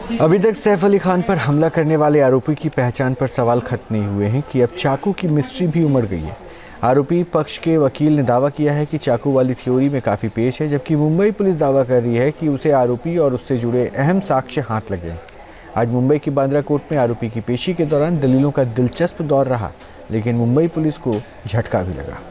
अभी तक सैफ अली खान पर हमला करने वाले आरोपी की पहचान पर सवाल खत्म नहीं हुए हैं कि अब चाकू की मिस्ट्री भी उमड़ गई है। आरोपी पक्ष के वकील ने दावा किया है कि चाकू वाली थ्योरी में काफ़ी पेश है, जबकि मुंबई पुलिस दावा कर रही है कि उसे आरोपी और उससे जुड़े अहम साक्ष्य हाथ लगे हैं। आज मुंबई की बांद्रा कोर्ट में आरोपी की पेशी के दौरान दलीलों का दिलचस्प दौर रहा, लेकिन मुंबई पुलिस को झटका भी लगा।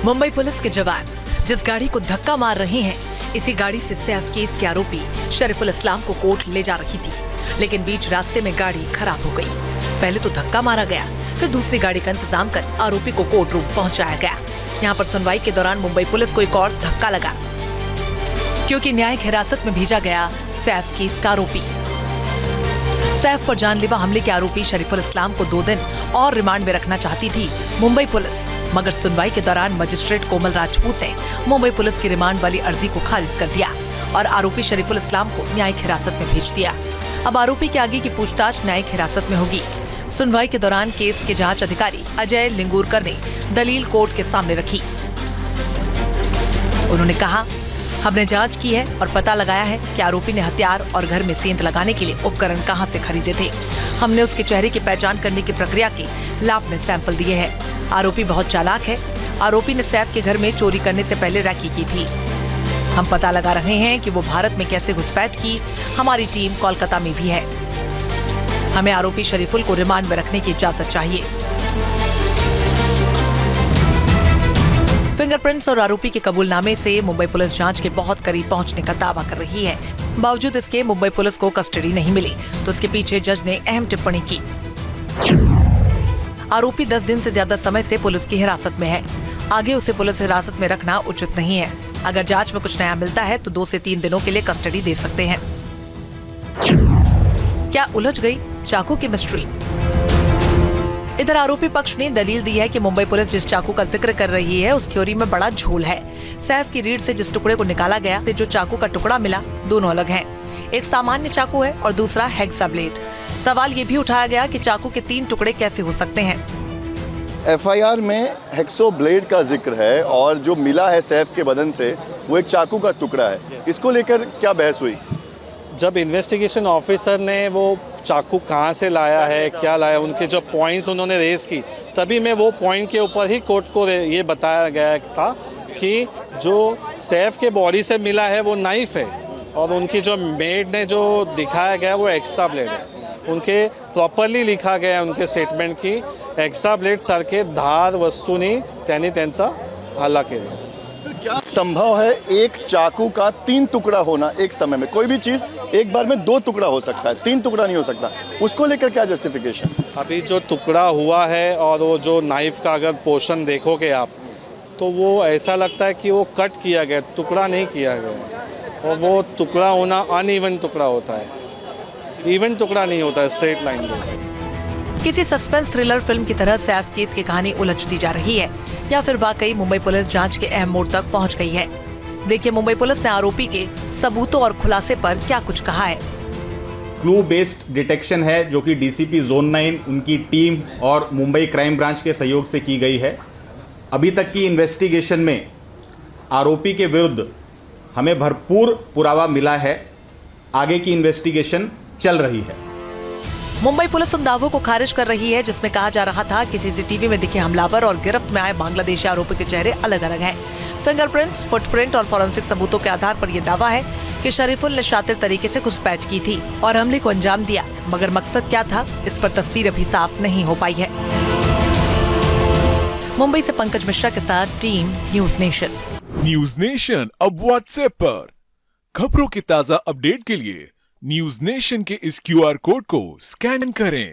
मुंबई पुलिस के जवान जिस गाड़ी को धक्का मार रहे हैं, इसी गाड़ी से सैफ केस के आरोपी शरीफुल इस्लाम को कोर्ट ले जा रही थी, लेकिन बीच रास्ते में गाड़ी खराब हो गई। पहले तो धक्का मारा गया, फिर दूसरी गाड़ी का इंतजाम कर आरोपी को कोर्ट रूम पहुंचाया गया। यहाँ पर सुनवाई के दौरान मुंबई पुलिस को एक और धक्का लगा, क्योंकि न्यायिक हिरासत में भेजा गया सैफ केस का आरोपी। सैफ पर जानलेवा हमले के आरोपी शरीफुल इस्लाम को 2 दिन और रिमांड में रखना चाहती थी मुंबई पुलिस, मगर सुनवाई के दौरान मजिस्ट्रेट कोमल राजपूत ने मुंबई पुलिस की रिमांड वाली अर्जी को खारिज कर दिया और आरोपी शरीफुल इस्लाम को न्यायिक हिरासत में भेज दिया। अब आरोपी के आगे की पूछताछ न्यायिक हिरासत में होगी। सुनवाई के दौरान केस के जांच अधिकारी अजय लिंगूरकर ने दलील कोर्ट के सामने रखी। उन्होंने कहा, हमने जांच की है और पता लगाया है कि आरोपी ने हथियार और घर में सेंध लगाने के लिए उपकरण कहां से खरीदे थे। हमने उसके चेहरे की पहचान करने की प्रक्रिया के लैब में सैंपल दिए हैं। आरोपी बहुत चालाक है। आरोपी ने सैफ के घर में चोरी करने से पहले रैकी की थी। हम पता लगा रहे हैं कि वो भारत में कैसे घुसपैठ की। हमारी टीम कोलकाता में भी है। हमें आरोपी शरीफुल को रिमांड में रखने की इजाजत चाहिए। फिंगरप्रिंट्स और आरोपी के कबूलनामे से मुंबई पुलिस जांच के बहुत करीब पहुंचने का दावा कर रही है। बावजूद इसके मुंबई पुलिस को कस्टडी नहीं मिली, तो इसके पीछे जज ने अहम टिप्पणी की। आरोपी 10 दिन से ज्यादा समय से पुलिस की हिरासत में है। आगे उसे पुलिस हिरासत में रखना उचित नहीं है। अगर जांच में कुछ नया मिलता है तो 2 से 3 दिनों के लिए कस्टडी दे सकते हैं। क्या उलझ गई चाकू की मिस्ट्री? इधर आरोपी पक्ष ने दलील दी है कि मुंबई पुलिस जिस चाकू का जिक्र कर रही है, उस थ्योरी में बड़ा झोल है। सैफ की रीढ़ से जिस टुकड़े को निकाला गया, जो चाकू का टुकड़ा मिला, दोनों अलग हैं। एक सामान्य चाकू है और दूसरा हेक्सा ब्लेड। सवाल ये भी उठाया गया कि चाकू के 3 टुकड़े कैसे हो सकते हैं। एफआईआर में हेक्सो ब्लेड का जिक्र है और जो मिला है सैफ के बदन से वो एक चाकू का टुकड़ा है। इसको लेकर क्या बहस हुई? जब इन्वेस्टिगेशन ऑफिसर ने वो चाकू कहाँ से लाया है, क्या लाया, उनके जो पॉइंट्स उन्होंने रेज की, तभी मैं वो पॉइंट के ऊपर ही कोर्ट को ये बताया गया था कि जो सैफ के बॉडी से मिला है वो नाइफ है और उनकी जो मेड ने जो दिखाया गया वो एक्स्ट्रा ब्लेड है। उनके प्रॉपरली लिखा गया उनके स्टेटमेंट की एक्स्ट्रा ब्लेड सारखे धार वस्तूनी त्यांनी त्यांचा हल्ला केला। क्या संभव है एक चाकू का 3 टुकड़ा होना एक समय में? कोई भी चीज एक बार में 2 टुकड़ा हो सकता है, 3 टुकड़ा नहीं हो सकता। उसको लेकर क्या जस्टिफिकेशन? अभी जो टुकड़ा हुआ है और वो जो नाइफ का अगर पोर्शन देखोगे आप, तो वो ऐसा लगता है कि वो कट किया गया, टुकड़ा नहीं किया गया। और वो टुकड़ा होना अनइवन टुकड़ा होता है, इवन टुकड़ा नहीं होता है, स्ट्रेट लाइन जैसे। किसी सस्पेंस थ्रिलर फिल्म की तरह सैफ केस की कहानी उलझती जा रही है, या फिर वाकई मुंबई पुलिस जांच के अहम मोड़ तक पहुंच गई है। देखिए मुंबई पुलिस ने आरोपी के सबूतों और खुलासे पर क्या कुछ कहा है। क्लू बेस्ड डिटेक्शन है जो कि डीसीपी जोन 9 उनकी टीम और मुंबई क्राइम ब्रांच के सहयोग से की गई है। अभी तक की इन्वेस्टिगेशन में आरोपी के विरुद्ध हमें भरपूर पुरावा मिला है। आगे की इन्वेस्टिगेशन चल रही है। मुंबई पुलिस उन दावों को खारिज कर रही है जिसमें कहा जा रहा था कि सीसीटीवी में दिखे हमलावर और गिरफ्त में आए बांग्लादेशी आरोपी के चेहरे अलग अलग हैं। फिंगरप्रिंट्स, फुटप्रिंट और फॉरेंसिक सबूतों के आधार पर यह दावा है कि शरीफुल ने शातिर तरीके से घुसपैठ की थी और हमले को अंजाम दिया, मगर मकसद क्या था, इस पर तस्वीर अभी साफ नहीं हो पाई है। मुंबई से पंकज मिश्रा के साथ team news nation. News nation अब व्हाट्सएप पर खबरों की ताजा अपडेट के लिए न्यूज नेशन के इस QR कोड को स्कैन करें।